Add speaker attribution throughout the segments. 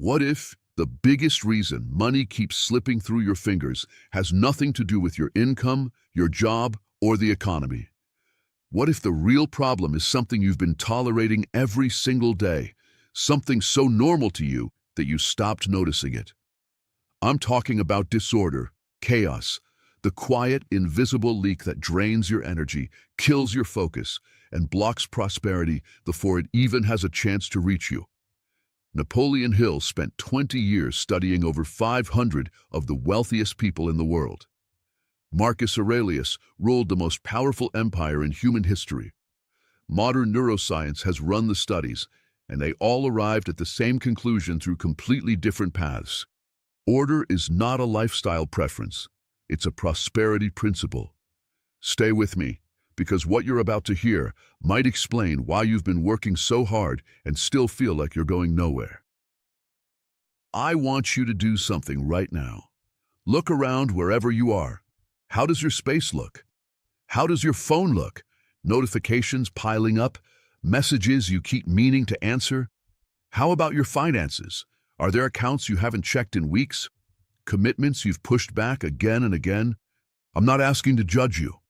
Speaker 1: What if the biggest reason money keeps slipping through your fingers has nothing to do with your income, your job, or the economy? What if the real problem is something you've been tolerating every single day, something so normal to you that you stopped noticing it? I'm talking about disorder, chaos, the quiet, invisible leak that drains your energy, kills your focus, and blocks prosperity before it even has a chance to reach you. Napoleon Hill spent 20 years studying over 500 of the wealthiest people in the world. Marcus Aurelius ruled the most powerful empire in human history. Modern neuroscience has run the studies, and they all arrived at the same conclusion through completely different paths. Order is not a lifestyle preference. It's a prosperity principle. Stay with me, because what you're about to hear might explain why you've been working so hard and still feel like you're going nowhere. I want you to do something right now. Look around wherever you are. How does your space look? How does your phone look? Notifications piling up? Messages you keep meaning to answer? How about your finances? Are there accounts you haven't checked in weeks? Commitments you've pushed back again and again? I'm not asking to judge you.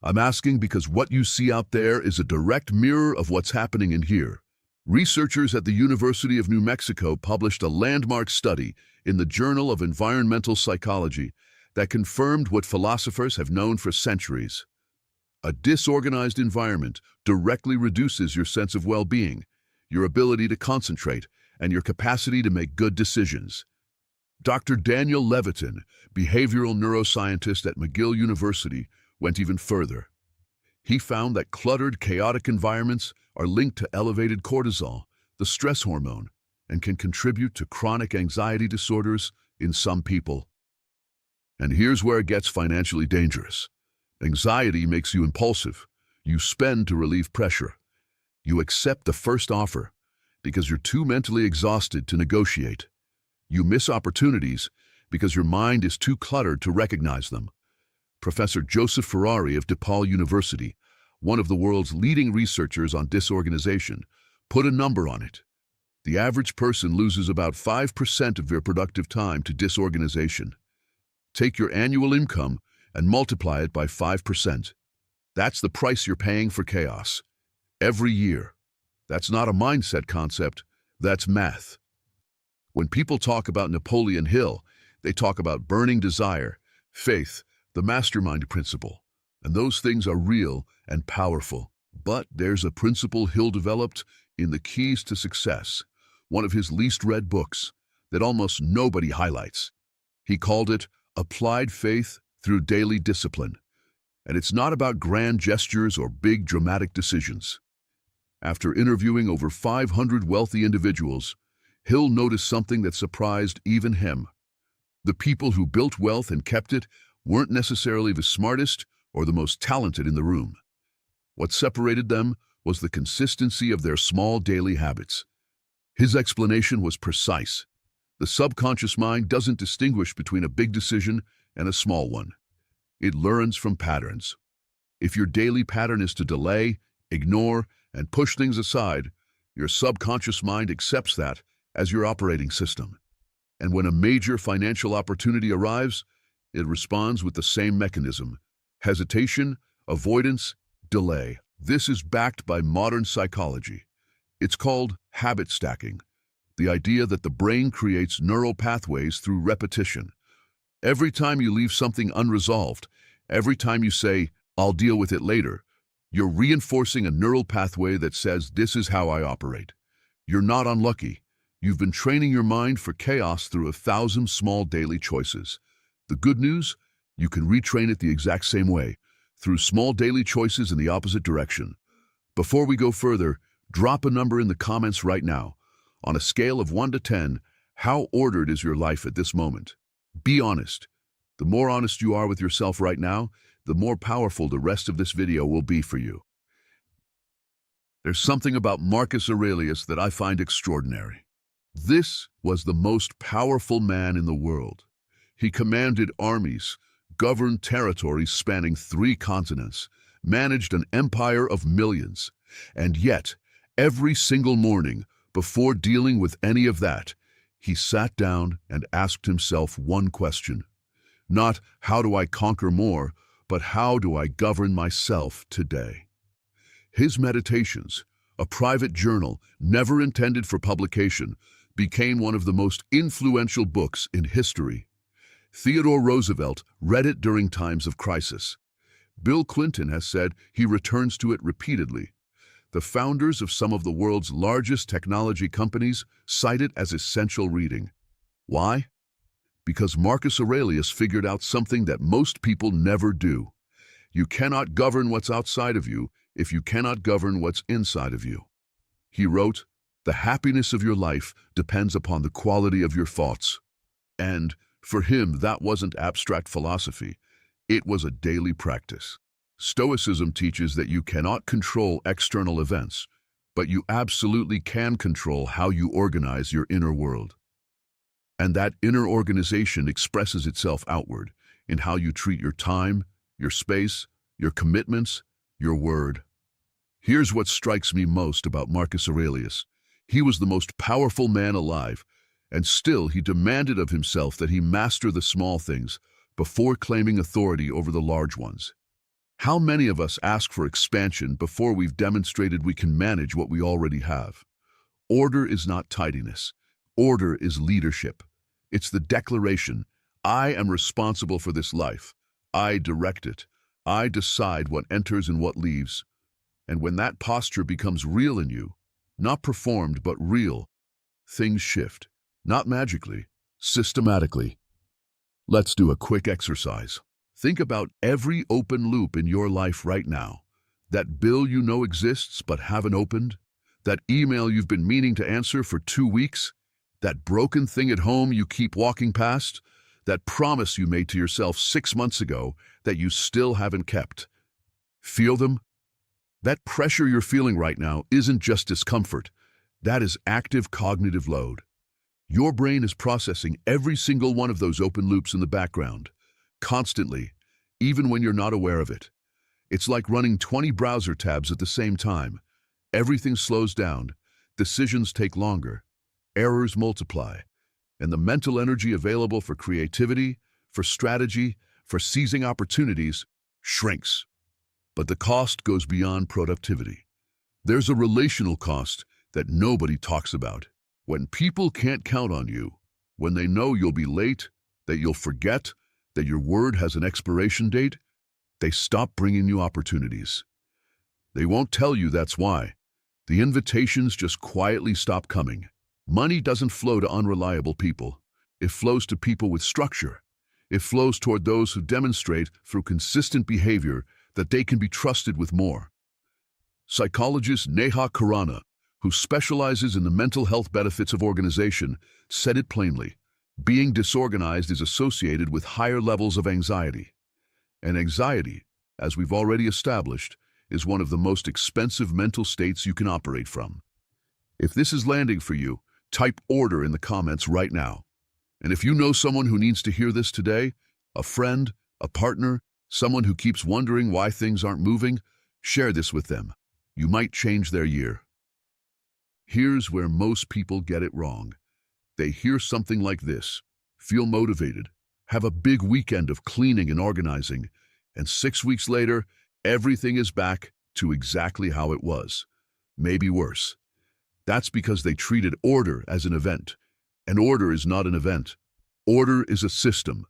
Speaker 1: I'm asking because what you see out there is a direct mirror of what's happening in here. Researchers at the University of New Mexico published a landmark study in the Journal of Environmental Psychology that confirmed what philosophers have known for centuries. A disorganized environment directly reduces your sense of well-being, your ability to concentrate, and your capacity to make good decisions. Dr. Daniel Levitin, behavioral neuroscientist at McGill University, went even further. He found that cluttered, chaotic environments are linked to elevated cortisol, the stress hormone, and can contribute to chronic anxiety disorders in some people. And here's where it gets financially dangerous. Anxiety makes you impulsive. You spend to relieve pressure. You accept the first offer because you're too mentally exhausted to negotiate. You miss opportunities because your mind is too cluttered to recognize them. Professor Joseph Ferrari of DePaul University, one of the world's leading researchers on disorganization, put a number on it. The average person loses about 5% of their productive time to disorganization. Take your annual income and multiply it by 5%. That's the price you're paying for chaos. Every year. That's not a mindset concept, that's math. When people talk about Napoleon Hill, they talk about burning desire, faith, the mastermind principle. And those things are real and powerful. But there's a principle Hill developed in The Keys to Success, one of his least read books, that almost nobody highlights. He called it applied faith through daily discipline. And it's not about grand gestures or big dramatic decisions. After interviewing over 500 wealthy individuals, Hill noticed something that surprised even him. The people who built wealth and kept it weren't necessarily the smartest or the most talented in the room. What separated them was the consistency of their small daily habits. His explanation was precise. The subconscious mind doesn't distinguish between a big decision and a small one. It learns from patterns. If your daily pattern is to delay, ignore, and push things aside, your subconscious mind accepts that as your operating system. And when a major financial opportunity arrives, it responds with the same mechanism: hesitation, avoidance, delay. This is backed by modern psychology. It's called habit stacking, the idea that the brain creates neural pathways through repetition. Every time you leave something unresolved, every time you say, "I'll deal with it later," you're reinforcing a neural pathway that says, "This is how I operate." You're not unlucky. You've been training your mind for chaos through 1,000 small daily choices. The good news? You can retrain it the exact same way, through small daily choices in the opposite direction. Before we go further, drop a number in the comments right now. On a scale of 1 to 10, how ordered is your life at this moment? Be honest. The more honest you are with yourself right now, the more powerful the rest of this video will be for you. There's something about Marcus Aurelius that I find extraordinary. This was the most powerful man in the world. He commanded armies, governed territories spanning 3 continents, managed an empire of millions. And yet, every single morning, before dealing with any of that, He sat down and asked himself one question. Not, how do I conquer more, but how do I govern myself today? His Meditations, a private journal never intended for publication, became one of the most influential books in history. Theodore Roosevelt read it during times of crisis. Bill Clinton has said he returns to it repeatedly. The founders of some of the world's largest technology companies cite it as essential reading. Why? Because Marcus Aurelius figured out something that most people never do. You cannot govern what's outside of you if you cannot govern what's inside of you. He wrote, "The happiness of your life depends upon the quality of your thoughts." And for him, that wasn't abstract philosophy. It was a daily practice. Stoicism teaches that you cannot control external events, but you absolutely can control how you organize your inner world. And that inner organization expresses itself outward in how you treat your time, your space, your commitments, your word. Here's what strikes me most about Marcus Aurelius. He was the most powerful man alive, and still he demanded of himself that he master the small things before claiming authority over the large ones. How many of us ask for expansion before we've demonstrated we can manage what we already have? Order is not tidiness. Order is leadership. It's the declaration, I am responsible for this life. I direct it. I decide what enters and what leaves. And when that posture becomes real in you, not performed but real, things shift, not magically, systematically. Let's do a quick exercise. Think about every open loop in your life right now. That bill you know exists but haven't opened. That email you've been meaning to answer for 2 weeks. That broken thing at home you keep walking past. That promise you made to yourself 6 months ago that you still haven't kept. Feel them? That pressure you're feeling right now isn't just discomfort. That is active cognitive load. Your brain is processing every single one of those open loops in the background, constantly, even when you're not aware of it. It's like running 20 browser tabs at the same time. Everything slows down, decisions take longer, errors multiply, and the mental energy available for creativity, for strategy, for seizing opportunities shrinks. But the cost goes beyond productivity. There's a relational cost that nobody talks about. When people can't count on you, when they know you'll be late, that you'll forget, that your word has an expiration date, they stop bringing you opportunities. They won't tell you that's why. The invitations just quietly stop coming. Money doesn't flow to unreliable people. It flows to people with structure. It flows toward those who demonstrate through consistent behavior that they can be trusted with more. Psychologist Neha Khurana, who specializes in the mental health benefits of organization, said it plainly. Being disorganized is associated with higher levels of anxiety. And anxiety, as we've already established, is one of the most expensive mental states you can operate from. If this is landing for you, type order in the comments right now. And if you know someone who needs to hear this today, a friend, a partner, someone who keeps wondering why things aren't moving, share this with them. You might change their year. Here's where most people get it wrong. They hear something like this, feel motivated, have a big weekend of cleaning and organizing, and 6 weeks later, everything is back to exactly how it was, maybe worse. That's because they treated order as an event. And order is not an event. Order is a system.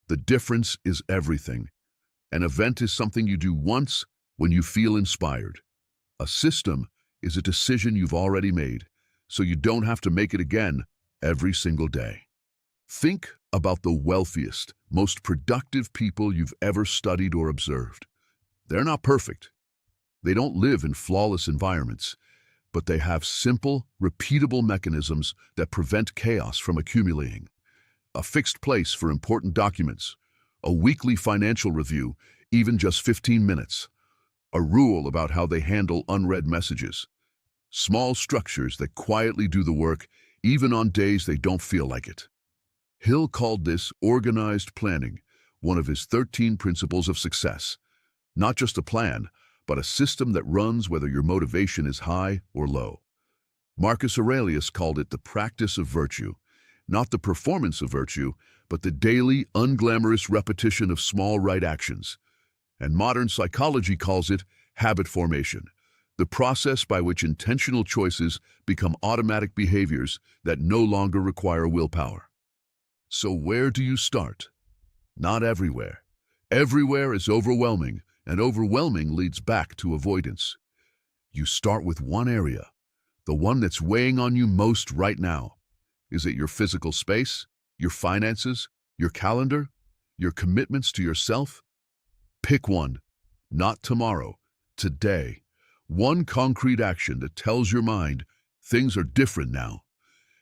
Speaker 1: The difference is everything. An event is something you do once when you feel inspired. A system is a decision you've already made, so you don't have to make it again every single day. Think about the wealthiest, most productive people you've ever studied or observed. They're not perfect. They don't live in flawless environments, but they have simple, repeatable mechanisms that prevent chaos from accumulating. A fixed place for important documents, a weekly financial review, even just 15 minutes, a rule about how they handle unread messages, small structures that quietly do the work even on days they don't feel like it. Hill called this organized planning, one of his 13 principles of success. Not just a plan, but a system that runs whether your motivation is high or low. Marcus Aurelius called it the practice of virtue, not the performance of virtue, but the daily, unglamorous repetition of small right actions. And modern psychology calls it habit formation, the process by which intentional choices become automatic behaviors that no longer require willpower. So where do you start? Not everywhere. Everywhere is overwhelming, and overwhelming leads back to avoidance. You start with one area, the one that's weighing on you most right now. Is it your physical space, your finances, your calendar, your commitments to yourself? Pick one, not tomorrow, today. One concrete action that tells your mind things are different now.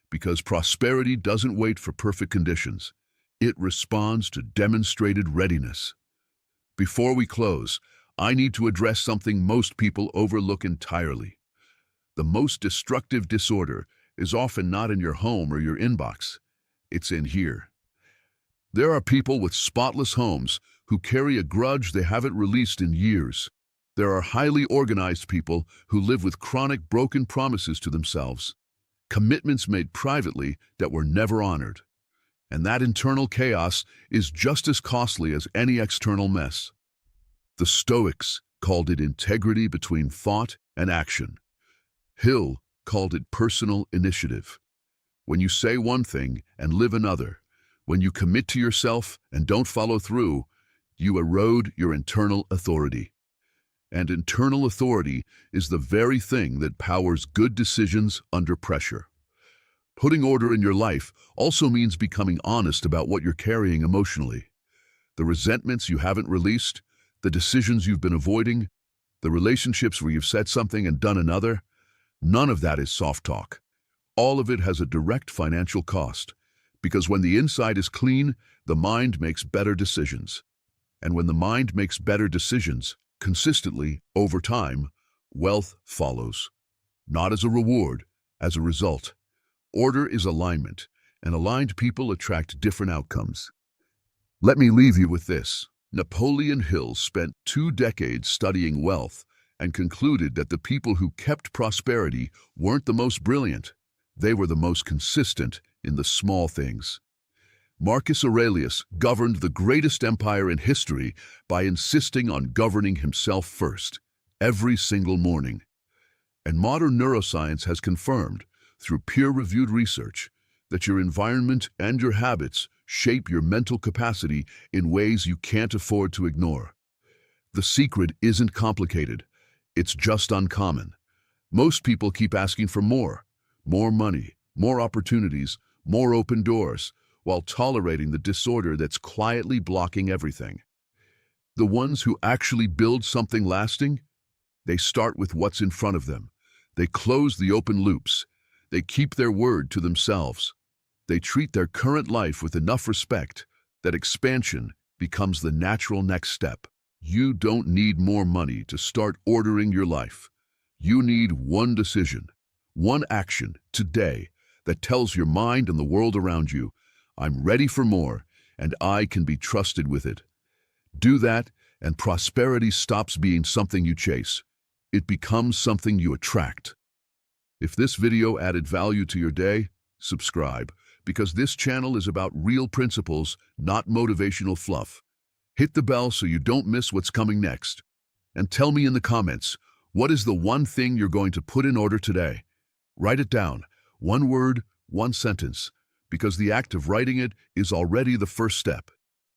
Speaker 1: Because prosperity doesn't wait for perfect conditions. It responds to demonstrated readiness. Before we close, I need to address something most people overlook entirely. The most destructive disorder is often not in your home or your inbox. It's in here. There are people with spotless homes who carry a grudge they haven't released in years. There are highly organized people who live with chronic broken promises to themselves, commitments made privately that were never honored. And that internal chaos is just as costly as any external mess. The Stoics called it integrity between thought and action. Hill called it personal initiative. When you say one thing and live another, when you commit to yourself and don't follow through, you erode your internal authority. And internal authority is the very thing that powers good decisions under pressure. Putting order in your life also means becoming honest about what you're carrying emotionally. The resentments you haven't released, the decisions you've been avoiding, the relationships where you've said something and done another, none of that is soft talk. All of it has a direct financial cost, because when the inside is clean, the mind makes better decisions. And when the mind makes better decisions, consistently, over time, wealth follows. Not as a reward, as a result. Order is alignment, and aligned people attract different outcomes. Let me leave you with this. Napoleon Hill spent 2 decades studying wealth and concluded that the people who kept prosperity weren't the most brilliant. They were the most consistent in the small things. Marcus Aurelius governed the greatest empire in history by insisting on governing himself first, every single morning. And modern neuroscience has confirmed, through peer-reviewed research, that your environment and your habits shape your mental capacity in ways you can't afford to ignore. The secret isn't complicated. It's just uncommon. Most people keep asking for more money, more opportunities, more open doors, while tolerating the disorder that's quietly blocking everything. The ones who actually build something lasting, they start with what's in front of them. They close the open loops. They keep their word to themselves. They treat their current life with enough respect that expansion becomes the natural next step. You don't need more money to start ordering your life. You need one decision, one action today that tells your mind and the world around you, I'm ready for more, and I can be trusted with it. Do that, and prosperity stops being something you chase. It becomes something you attract. If this video added value to your day, subscribe, because this channel is about real principles, not motivational fluff. Hit the bell so you don't miss what's coming next. And tell me in the comments, what is the one thing you're going to put in order today? Write it down, one word, one sentence, because the act of writing it is already the first step.